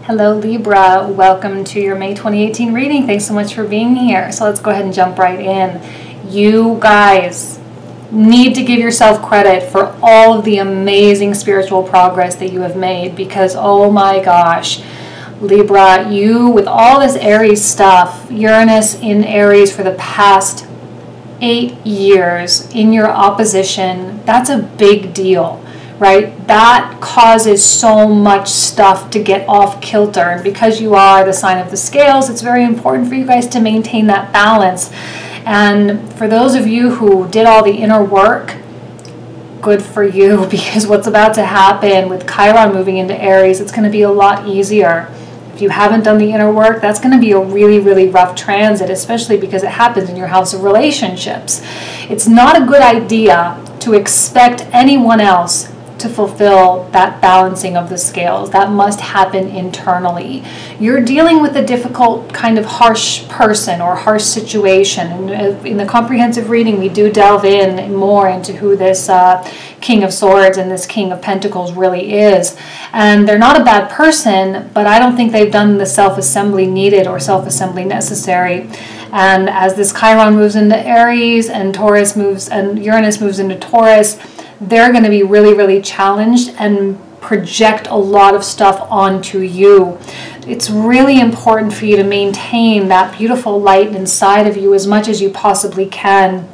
Hello Libra, welcome to your May 2018 reading. Thanks so much for being here. So let's go ahead and jump right in. You guys need to give yourself credit for all of the amazing spiritual progress that you have made, because oh my gosh, Libra, you with all this Aries stuff, Uranus in Aries for the past 8 years in your opposition, that's a big deal. Right? That causes so much stuff to get off kilter. And because you are the sign of the scales, it's very important for you guys to maintain that balance. And for those of you who did all the inner work, good for you, because what's about to happen with Chiron moving into Aries, it's going to be a lot easier. If you haven't done the inner work, that's going to be a really, really rough transit, especially because it happens in your house of relationships. It's not a good idea to expect anyone else to fulfill that balancing of the scales. That must happen internally. You're dealing with a difficult kind of harsh person or harsh situation. And in the comprehensive reading, we do delve in more into who this King of Swords and this King of Pentacles really is. And they're not a bad person, but I don't think they've done the self-assembly needed or self-assembly necessary. And as this Chiron moves into Aries and Taurus moves and Uranus moves into Taurus, they're going to be really, really challenged and project a lot of stuff onto you. It's really important for you to maintain that beautiful light inside of you as much as you possibly can,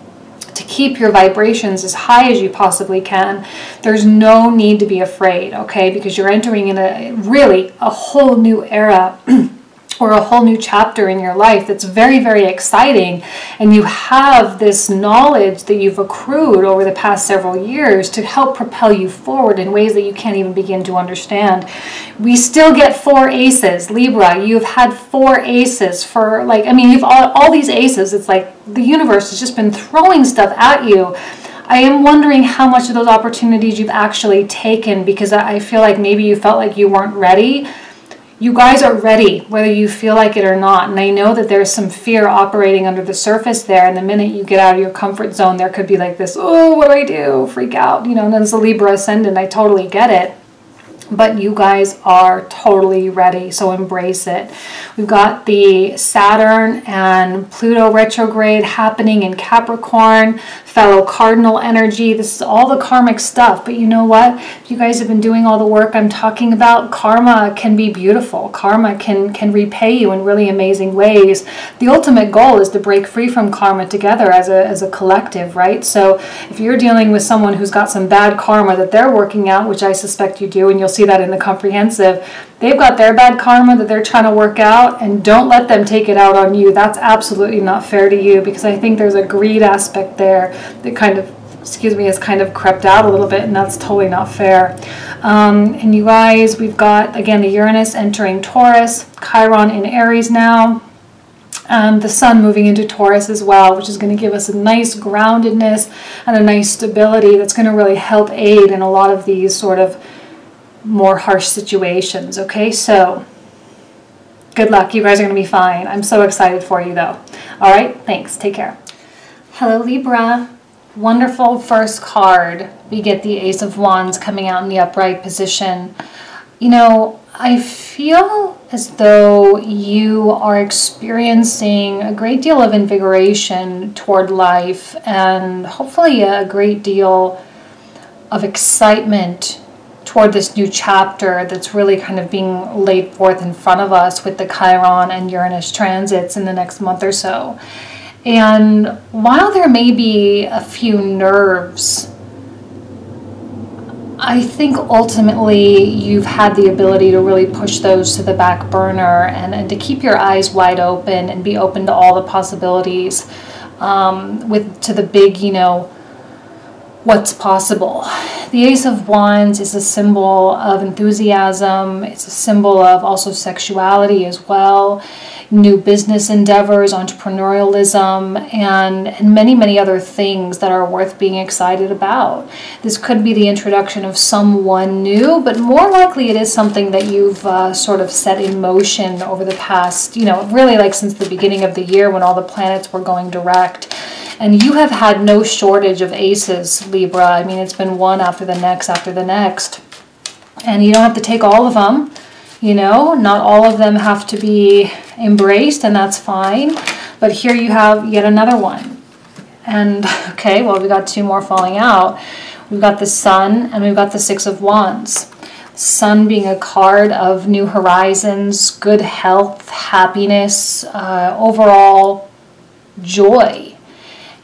to keep your vibrations as high as you possibly can. There's no need to be afraid, okay? Because you're entering in a whole new era or a whole new chapter in your life that's very, very exciting. And you have this knowledge that you've accrued over the past several years to help propel you forward in ways that you can't even begin to understand. We still get 4 aces. Libra, you've had 4 aces for you've all these aces. It's like the universe has just been throwing stuff at you. I am wondering how much of those opportunities you've actually taken, because I feel like maybe you felt like you weren't ready. You guys are ready, whether you feel like it or not. And I know that there's some fear operating under the surface there. And the minute you get out of your comfort zone, there could be like this, oh, what do I do? Freak out. You know, and as a Libra ascendant, I totally get it. But you guys are totally ready, so embrace it. We've got the Saturn and Pluto retrograde happening in Capricorn, fellow cardinal energy. This is all the karmic stuff. But you know what? If you guys have been doing all the work I'm talking about, karma can be beautiful. Karma can repay you in really amazing ways. The ultimate goal is to break free from karma together as a collective, right? So if you're dealing with someone who's got some bad karma that they're working out, which I suspect you do, and you'll see that in the comprehensive, they've got their bad karma that they're trying to work out, and don't let them take it out on you. That's absolutely not fair to you, because I think there's a greed aspect there that kind of, has kind of crept out a little bit, and that's totally not fair. And you guys, we've got, again, the Uranus entering Taurus, Chiron in Aries now, the Sun moving into Taurus as well, which is going to give us a nice groundedness and a nice stability that's going to really help aid in a lot of these sort of more harsh situations. Okay, so good luck. You guys are going to be fine. I'm so excited for you though. All right, thanks. Take care. Hello Libra. Wonderful first card. We get the Ace of Wands coming out in the upright position. You know, I feel as though you are experiencing a great deal of invigoration toward life, and hopefully a great deal of excitement toward this new chapter that's really kind of being laid forth in front of us with the Chiron and Uranus transits in the next month or so. And while there may be a few nerves, I think ultimately you've had the ability to really push those to the back burner and to keep your eyes wide open and be open to all the possibilities, to the big, what's possible. The Ace of Wands is a symbol of enthusiasm. It's a symbol of also sexuality as well, new business endeavors, entrepreneurialism, and many, many other things that are worth being excited about. This could be the introduction of someone new, but more likely it is something that you've sort of set in motion over the past, really like since the beginning of the year when all the planets were going direct. And you have had no shortage of aces, Libra. I mean, it's been one after the next after the next. And you don't have to take all of them. You know, not all of them have to be embraced, and that's fine. But here you have yet another one. And, okay, well, we got two more falling out. We've got the Sun, and we've got the Six of Wands. Sun being a card of new horizons, good health, happiness, overall joy.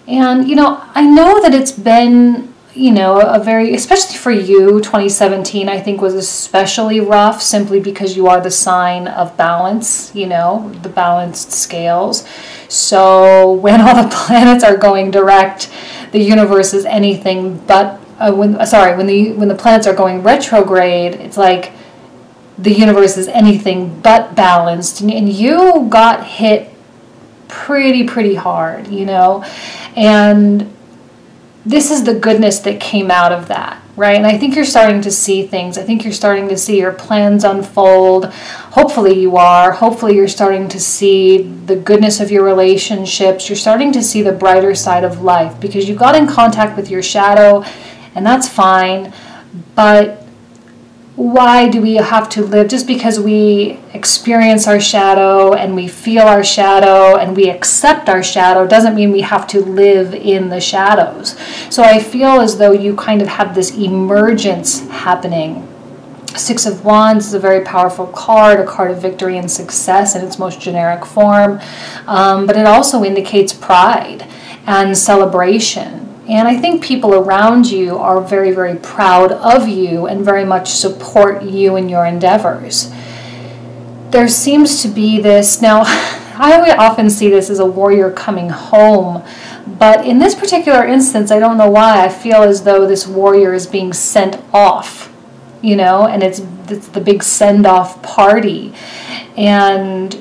And, you know, I know that it's been, you know, a very, especially for you, 2017, I think was especially rough simply because you are the sign of balance, you know, the balanced scales. So when all the planets are going direct, the universe is anything but, when the planets are going retrograde, it's like the universe is anything but balanced. And you got hit pretty hard, you know, and this is the goodness that came out of that, right? And I think you're starting to see things. I think you're starting to see your plans unfold. Hopefully you are. Hopefully you're starting to see the goodness of your relationships. You're starting to see the brighter side of life because you got in contact with your shadow, and that's fine. But why do we have to live? Just because we experience our shadow and we feel our shadow and we accept our shadow doesn't mean we have to live in the shadows. So I feel as though you kind of have this emergence happening. Six of Wands is a very powerful card, a card of victory and success in its most generic form, but it also indicates pride and celebration. And I think people around you are very proud of you and very much support you in your endeavors. There seems to be this, now I often see this as a warrior coming home, but in this particular instance, I don't know why, I feel as though this warrior is being sent off, you know, and it's the big send-off party. And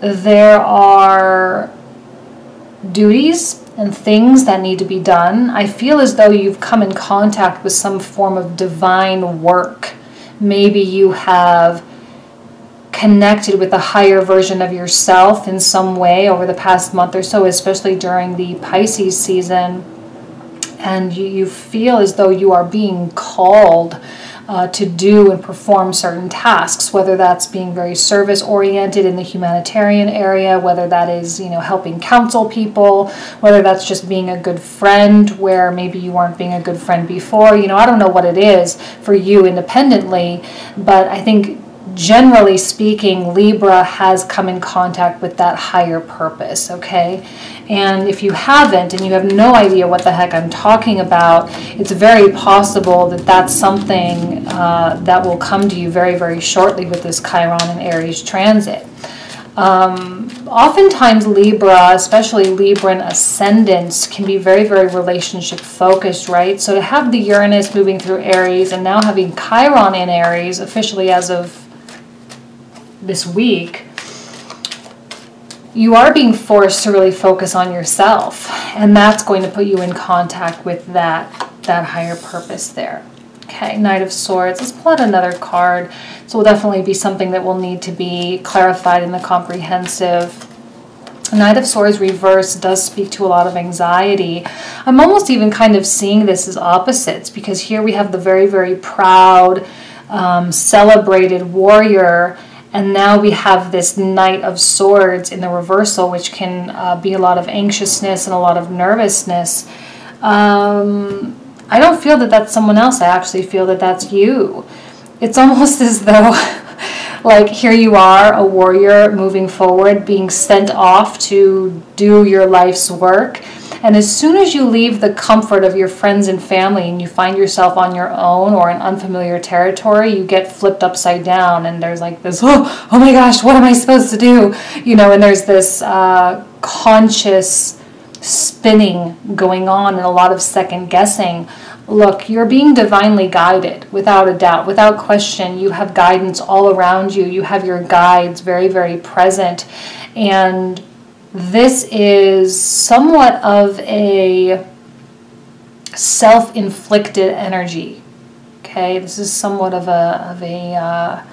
there are duties and things that need to be done. I feel as though you've come in contact with some form of divine work. Maybe you have connected with a higher version of yourself in some way over the past month or so, especially during the Pisces season. And you feel as though you are being called to do and perform certain tasks, whether that's being very service-oriented in the humanitarian area, whether that is, you know, helping counsel people, whether that's just being a good friend where maybe you weren't being a good friend before. You know, I don't know what it is for you independently, but I think generally speaking, Libra has come in contact with that higher purpose, okay? And if you haven't, and you have no idea what the heck I'm talking about, it's very possible that that's something that will come to you very shortly with this Chiron and Aries transit. Oftentimes Libra, especially Libran ascendants, can be very relationship focused, right? So to have the Uranus moving through Aries and now having Chiron in Aries officially as of this week, you are being forced to really focus on yourself, and that's going to put you in contact with that higher purpose there. Okay, Knight of Swords. Let's pull out another card. So it will definitely be something that will need to be clarified in the comprehensive. Knight of Swords reverse does speak to a lot of anxiety. I'm almost even kind of seeing this as opposites, because here we have the very proud, celebrated warrior, and now we have this Knight of Swords in the reversal, which can be a lot of anxiousness and a lot of nervousness. I don't feel that that's someone else. I actually feel that that's you. It's almost as though, like, here you are, a warrior moving forward, being sent off to do your life's work. And as soon as you leave the comfort of your friends and family and you find yourself on your own or in unfamiliar territory, you get flipped upside down, and there's like this, oh my gosh, what am I supposed to do? You know, and there's this conscious spinning going on and a lot of second guessing. Look, you're being divinely guided, without a doubt, without question. You have guidance all around you. You have your guides very present. And this is somewhat of a self-inflicted energy. Okay, this is somewhat of a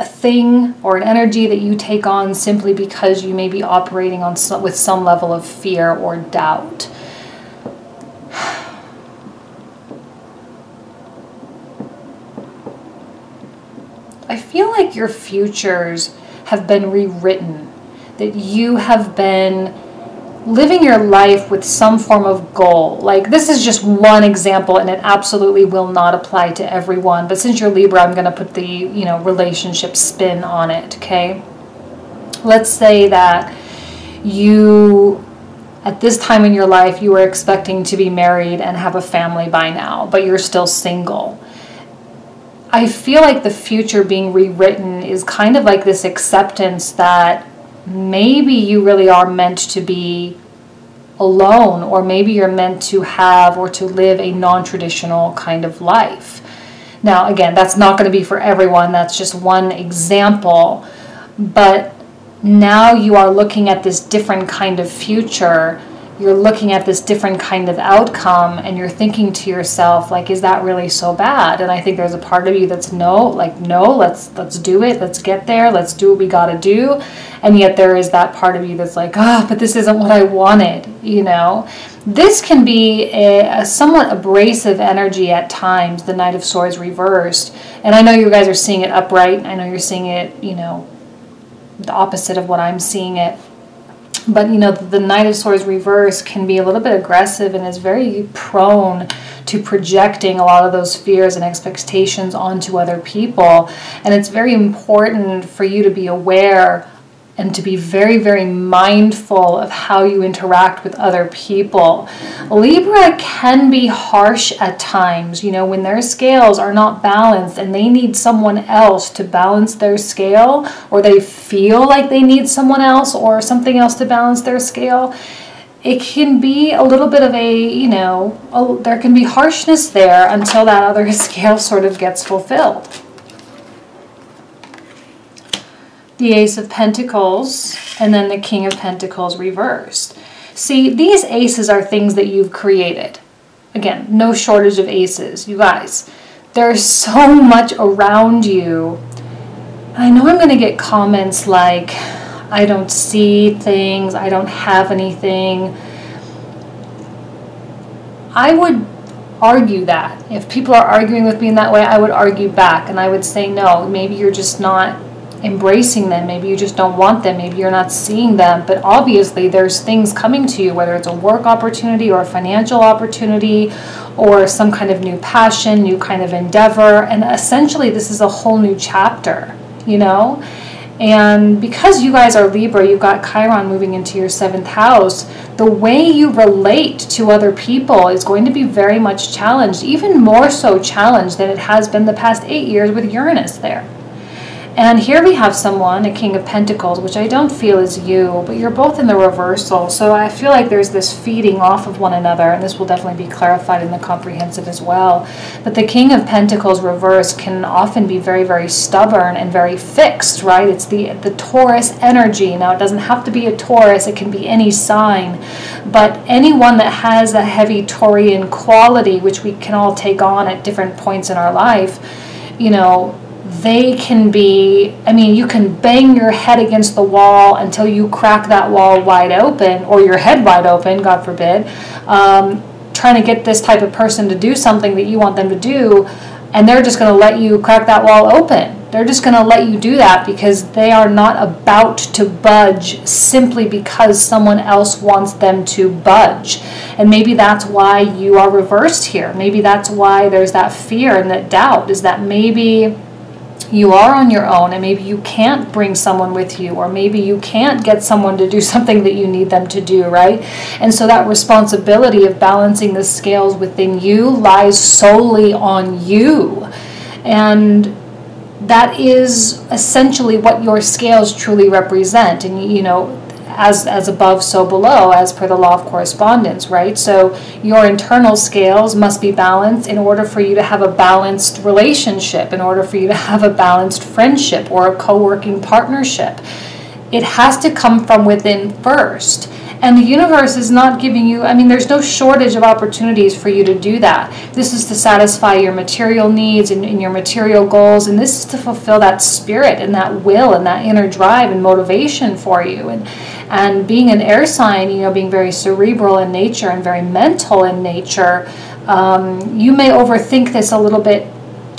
thing or an energy that you take on simply because you may be operating on with some level of fear or doubt. I feel like your futures have been rewritten, that you have been living your life with some form of goal. Like, this is just one example, and it absolutely will not apply to everyone. But since you're Libra, I'm going to put the, you know, relationship spin on it, okay? Let's say that you, at this time in your life, you were expecting to be married and have a family by now, but you're still single. I feel like the future being rewritten is kind of like this acceptance that maybe you really are meant to be alone, or maybe you're meant to have or to live a non-traditional kind of life. Now, again, that's not going to be for everyone. That's just one example. But now you are looking at this different kind of future. You're looking at this different kind of outcome, and you're thinking to yourself, like, is that really so bad? And I think there's a part of you that's no, let's do it, let's get there, let's do what we got to do. And yet there is that part of you that's like, oh, but this isn't what I wanted, you know. This can be a somewhat abrasive energy at times, the Knight of Swords reversed. And I know you guys are seeing it upright. I know you're seeing it, you know, the opposite of what I'm seeing it. But, you know, the Knight of Swords reverse can be a little bit aggressive and is very prone to projecting a lot of those fears and expectations onto other people. And it's very important for you to be aware and to be very, very mindful of how you interact with other people. Libra can be harsh at times, you know, when their scales are not balanced and they need someone else to balance their scale, or they feel like they need someone else or something else to balance their scale. It can be a little bit of a, you know, there can be harshness there until that other scale sort of gets fulfilled. The Ace of Pentacles, and then the King of Pentacles reversed. See, these aces are things that you've created. Again, no shortage of aces. You guys, there's so much around you. I know I'm going to get comments like, I don't see things, I don't have anything. I would argue that. If people are arguing with me in that way, I would argue back, and I would say, no, maybe you're just not embracing them, maybe you just don't want them, maybe you're not seeing them. But obviously there's things coming to you, whether it's a work opportunity or a financial opportunity or some kind of new passion, new kind of endeavor, and essentially this is a whole new chapter, you know. And because you guys are Libra, you've got Chiron moving into your 7th house, the way you relate to other people is going to be very much challenged, even more so challenged than it has been the past 8 years with Uranus there. And here we have someone, a King of Pentacles, which I don't feel is you, but you're both in the reversal. So I feel like there's this feeding off of one another, and this will definitely be clarified in the comprehensive as well. But the King of Pentacles reverse can often be very, very stubborn and very fixed, right? It's the Taurus energy. Now, it doesn't have to be a Taurus. It can be any sign. But anyone that has a heavy Taurian quality, which we can all take on at different points in our life, you know, they can be, I mean, you can bang your head against the wall until you crack that wall wide open, or your head wide open, God forbid, trying to get this type of person to do something that you want them to do, and they're just going to let you crack that wall open. They're just going to let you do that because they are not about to budge simply because someone else wants them to budge. And maybe that's why you are reversed here. Maybe that's why there's that fear and that doubt, is that maybe you are on your own, and maybe you can't bring someone with you, or maybe you can't get someone to do something that you need them to do, right? And so that responsibility of balancing the scales within you lies solely on you. And that is essentially what your scales truly represent. And, you know, as above, so below, as per the law of correspondence, right? So your internal scales must be balanced in order for you to have a balanced relationship, in order for you to have a balanced friendship or a co-working partnership. It has to come from within first. And the universe is not giving you, I mean, there's no shortage of opportunities for you to do that. This is to satisfy your material needs and your material goals. And this is to fulfill that spirit and that will and that inner drive and motivation for you. And being an air sign, you know, being very cerebral in nature and very mental in nature, you may overthink this a little bit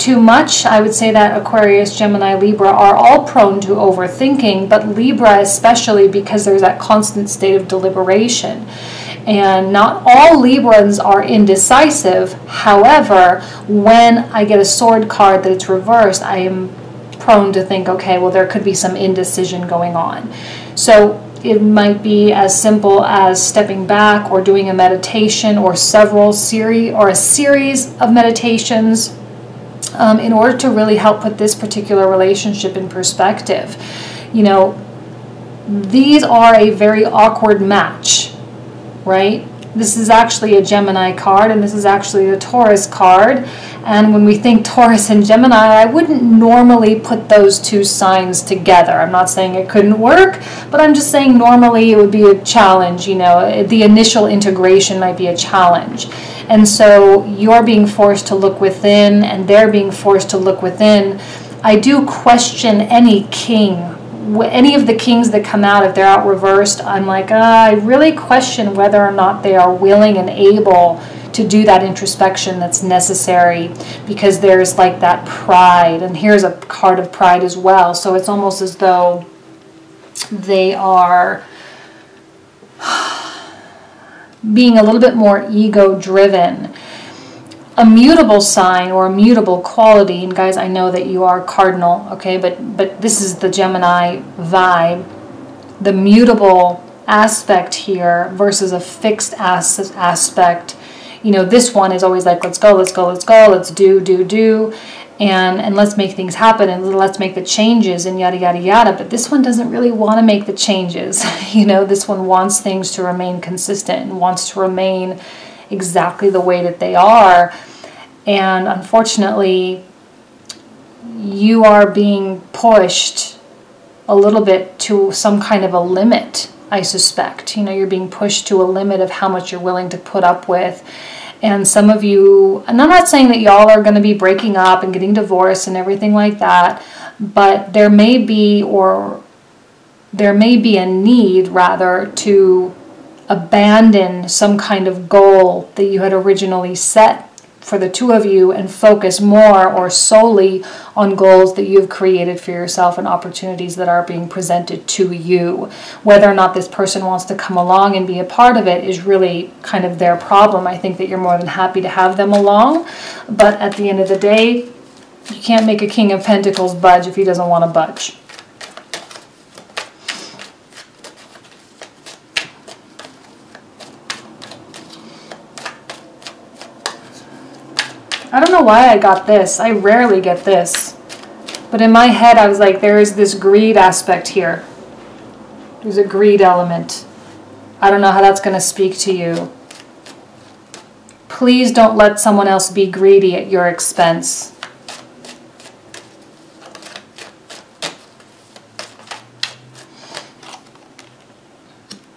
too much. I would say that Aquarius, Gemini, Libra are all prone to overthinking, but Libra especially, because there's that constant state of deliberation. And not all Librans are indecisive. However, when I get a sword card that it's reversed, I am prone to think, okay, well, there could be some indecision going on. So it might be as simple as stepping back or doing a meditation or a series of meditations in order to really help put this particular relationship in perspective. You know, these are a very awkward match, right? This is actually a Gemini card, and this is actually a Taurus card. And when we think Taurus and Gemini, I wouldn't normally put those two signs together. I'm not saying it couldn't work, but I'm just saying normally it would be a challenge. You know, the initial integration might be a challenge. And so you're being forced to look within, and they're being forced to look within. I do question any king. Any of the kings that come out, if they're out reversed, I'm like, I really question whether or not they are willing and able to do that introspection that's necessary, because there's like that pride, and here's a card of pride as well. So it's almost as though they are being a little bit more ego-driven. A mutable sign or a mutable quality, and guys, I know that you are cardinal, okay, but this is the Gemini vibe. The mutable aspect here versus a fixed aspect. You know, this one is always like, let's go, let's go, let's go, let's do, and let's make things happen, and let's make the changes, and yada, yada, yada. But this one doesn't really want to make the changes. You know, this one wants things to remain consistent and wants to remain exactly the way that they are. And unfortunately, you are being pushed a little bit to some kind of a limit, I suspect. You know, you're being pushed to a limit of how much you're willing to put up with. And some of you, and I'm not saying that y'all are going to be breaking up and getting divorced and everything like that, but there may be a need, rather, to abandon some kind of goal that you had originally set for the two of you and focus more or solely on goals that you've created for yourself and opportunities that are being presented to you. Whether or not this person wants to come along and be a part of it is really kind of their problem. I think that you're more than happy to have them along, but at the end of the day, you can't make a King of Pentacles budge if he doesn't want to budge. I don't know why I got this. I rarely get this. But in my head, I was like, there is this greed aspect here. There's a greed element. I don't know how that's going to speak to you. Please don't let someone else be greedy at your expense.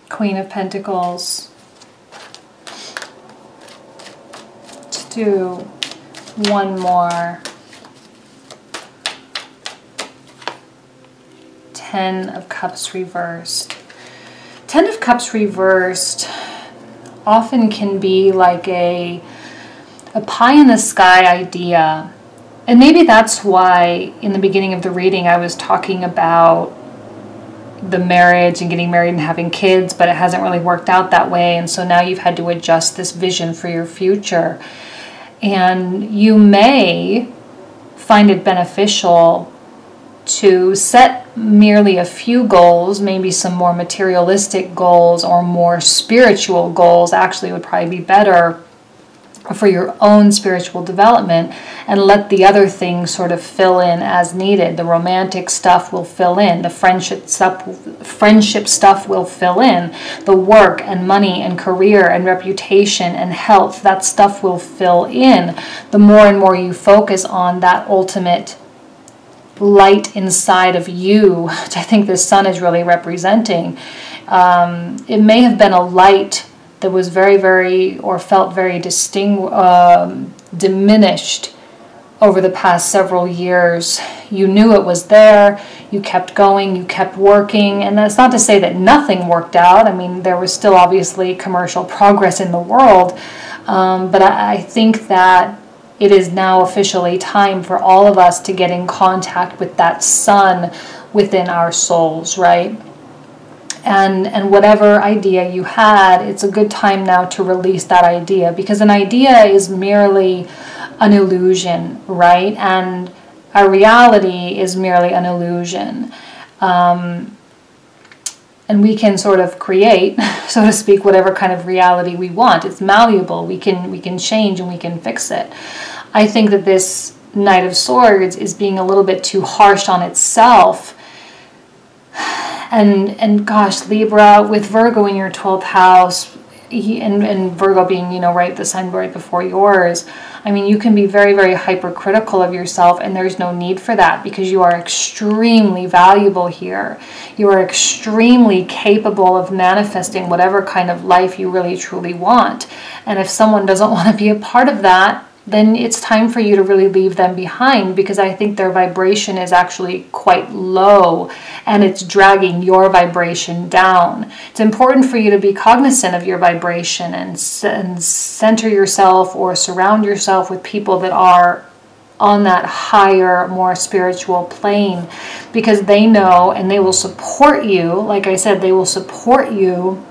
Queen of Pentacles. Let's do one more. 10 of Cups reversed. 10 of Cups reversed often can be like a pie in the sky idea. And maybe that's why in the beginning of the reading I was talking about the marriage and getting married and having kids, but it hasn't really worked out that way. And so now you've had to adjust this vision for your future. And you may find it beneficial to set merely a few goals, maybe some more materialistic goals or more spiritual goals. Actually, it would probably be better for your own spiritual development, and let the other things sort of fill in as needed. The romantic stuff will fill in. The friendship stuff will fill in. The work and money and career and reputation and health, that stuff will fill in. The more and more you focus on that ultimate light inside of you, which I think the sun is really representing. It may have been a light that was very, very, or felt very diminished over the past several years. You knew it was there, you kept going, you kept working, and that's not to say that nothing worked out. I mean, there was still obviously commercial progress in the world, but I think that it is now officially time for all of us to get in contact with that sun within our souls, right? And whatever idea you had, it's a good time now to release that idea, because an idea is merely an illusion, right? And our reality is merely an illusion. And we can sort of create, so to speak, whatever kind of reality we want. It's malleable. We can change and we can fix it. I think that this Knight of Swords is being a little bit too harsh on itself. And gosh, Libra, with Virgo in your 12th house, and Virgo being, you know, right, the sign right before yours, I mean, you can be very, very hypercritical of yourself, and there's no need for that, because you are extremely valuable here. You are extremely capable of manifesting whatever kind of life you really, truly want. And if someone doesn't want to be a part of that, then it's time for you to really leave them behind, because I think their vibration is actually quite low and it's dragging your vibration down. It's important for you to be cognizant of your vibration and center yourself or surround yourself with people that are on that higher, more spiritual plane, because they know and they will support you. Like I said, they will support you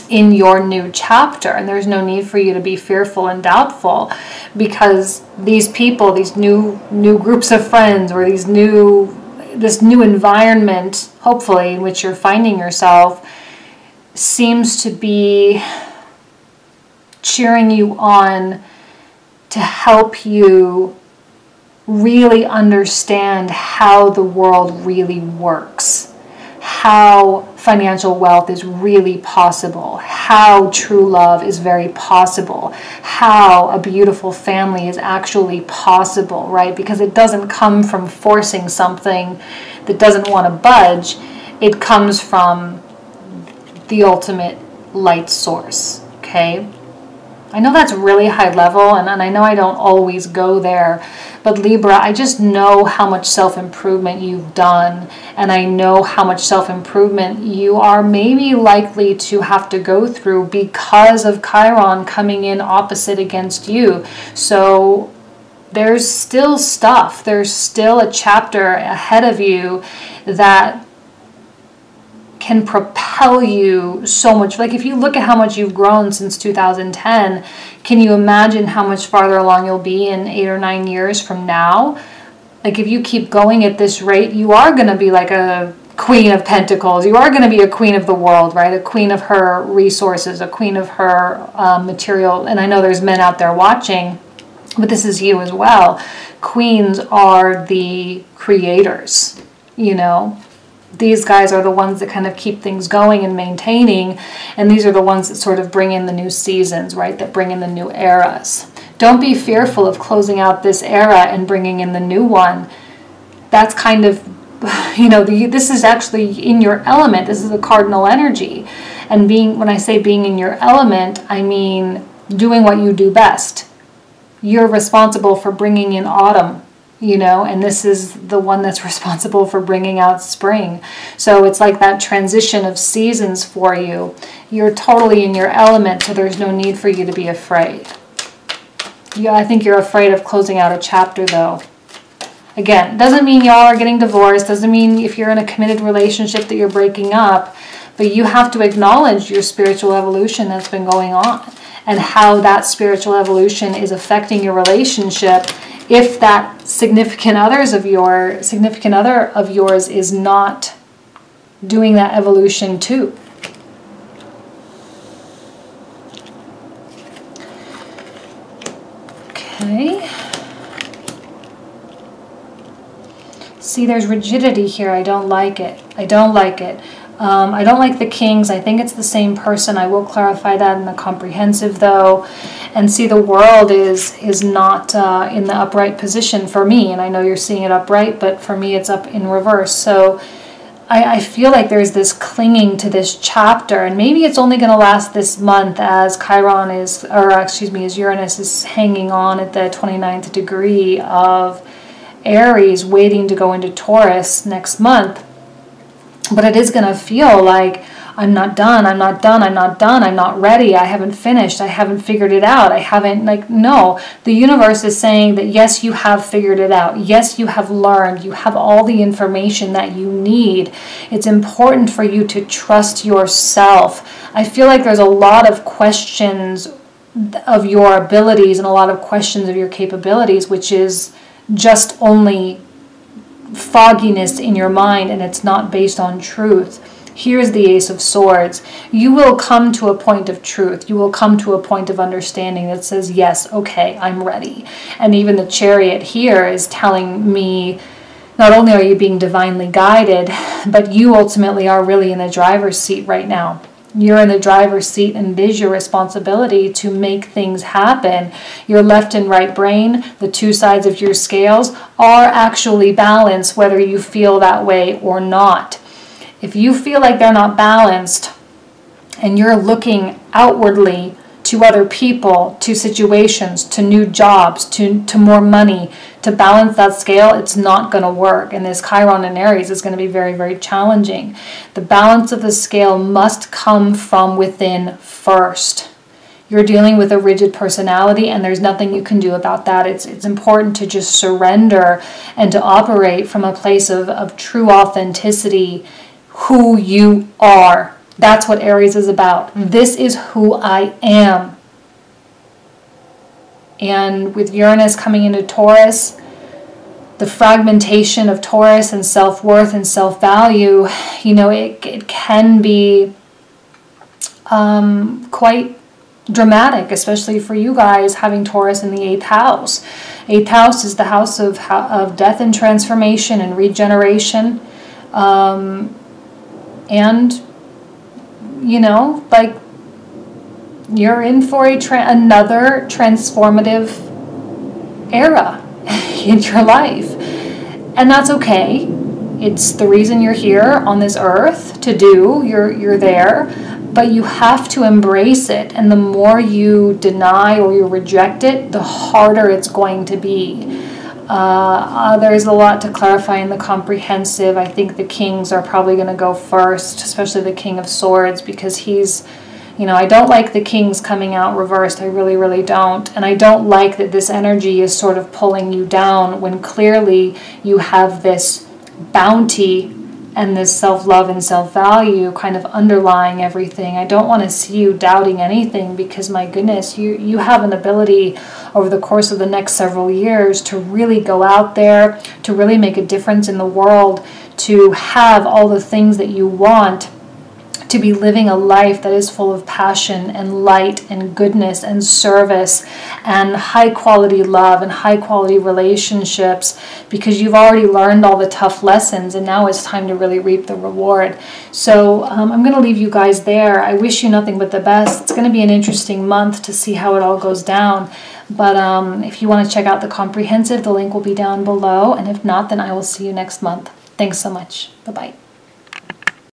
in your new chapter, and there's no need for you to be fearful and doubtful, because these people, these new groups of friends, or this new environment, hopefully, in which you're finding yourself, seems to be cheering you on to help you really understand how the world really works, how financial wealth is really possible, how true love is very possible, how a beautiful family is actually possible, right? Because it doesn't come from forcing something that doesn't want to budge. It comes from the ultimate light source, okay? I know that's really high level, and I know I don't always go there, but Libra, I just know how much self-improvement you've done, and I know how much self-improvement you are maybe likely to have to go through because of Chiron coming in opposite against you. So there's still stuff, there's still a chapter ahead of you that can propel you so much. Like, if you look at how much you've grown since 2010, can you imagine how much farther along you'll be in 8 or 9 years from now? Like, if you keep going at this rate, you are going to be like a Queen of Pentacles. You are going to be a queen of the world, right? A queen of her resources, a queen of her material. And I know there's men out there watching, but this is you as well. Queens are the creators, you know. These guys are the ones that kind of keep things going and maintaining, and these are the ones that sort of bring in the new seasons, right? That bring in the new eras. Don't be fearful of closing out this era and bringing in the new one. That's kind of, you know, this is actually in your element. This is a cardinal energy. And when I say being in your element, I mean doing what you do best. You're responsible for bringing in autumn, you know, and this is the one that's responsible for bringing out spring. So it's like that transition of seasons for you. You're totally in your element, so there's no need for you to be afraid. Yeah, I think you're afraid of closing out a chapter, though. Again, doesn't mean y'all are getting divorced, doesn't mean if you're in a committed relationship that you're breaking up, but you have to acknowledge your spiritual evolution that's been going on, and how that spiritual evolution is affecting your relationship. If that significant other of yours is not doing that evolution too. Okay. See, there's rigidity here. I don't like it. I don't like it. I don't like the kings. I think it's the same person. I will clarify that in the comprehensive, though. And see, the world is not in the upright position for me. And I know you're seeing it upright, but for me it's up in reverse. So I feel like there's this clinging to this chapter. And maybe it's only going to last this month, as Chiron is, or excuse me, as Uranus is hanging on at the 29th degree of Aries, waiting to go into Taurus next month. But it is going to feel like I'm not done, I'm not done, I'm not done, I'm not ready, I haven't finished, I haven't figured it out, I haven't, like, no. The universe is saying that yes, you have figured it out. Yes, you have learned. You have all the information that you need. It's important for you to trust yourself. I feel like there's a lot of questions of your abilities and a lot of questions of your capabilities, which is just only fogginess in your mind, and it's not based on truth. Here's the Ace of Swords. You will come to a point of truth. You will come to a point of understanding that says, yes, okay, I'm ready. And even the Chariot here is telling me, not only are you being divinely guided, but you ultimately are really in the driver's seat right now. You're in the driver's seat, and it is your responsibility to make things happen. Your left and right brain, the two sides of your scales, are actually balanced, whether you feel that way or not. If you feel like they're not balanced, and you're looking outwardly to other people, to situations, to new jobs, to more money, to balance that scale, it's not going to work. And this Chiron in Aries is going to be very, very challenging. The balance of the scale must come from within first. You're dealing with a rigid personality, and there's nothing you can do about that. It's important to just surrender and to operate from a place of true authenticity, who you are. That's what Aries is about. This is who I am. And with Uranus coming into Taurus, the fragmentation of Taurus and self-worth and self-value, you know, it can be quite dramatic, especially for you guys having Taurus in the 8th house. 8th house is the house of death and transformation and regeneration. And, you know, like, you're in for another transformative era in your life. And that's okay. It's the reason you're here on this earth to do. You're there. But you have to embrace it. And the more you deny or you reject it, the harder it's going to be. There's a lot to clarify in the comprehensive. I think the kings are probably going to go first, especially the King of Swords, because he's, you know, I don't like the kings coming out reversed. I really, really don't. And I don't like that this energy is sort of pulling you down when clearly you have this bounty and this self-love and self-value kind of underlying everything. I don't want to see you doubting anything, because my goodness, you have an ability over the course of the next several years to really go out there, to really make a difference in the world, to have all the things that you want, to be living a life that is full of passion and light and goodness and service and high quality love and high quality relationships, because you've already learned all the tough lessons and now it's time to really reap the reward. So I'm going to leave you guys there. I wish you nothing but the best. It's going to be an interesting month to see how it all goes down. But if you want to check out the comprehensive, the link will be down below. And if not, then I will see you next month. Thanks so much. Bye-bye.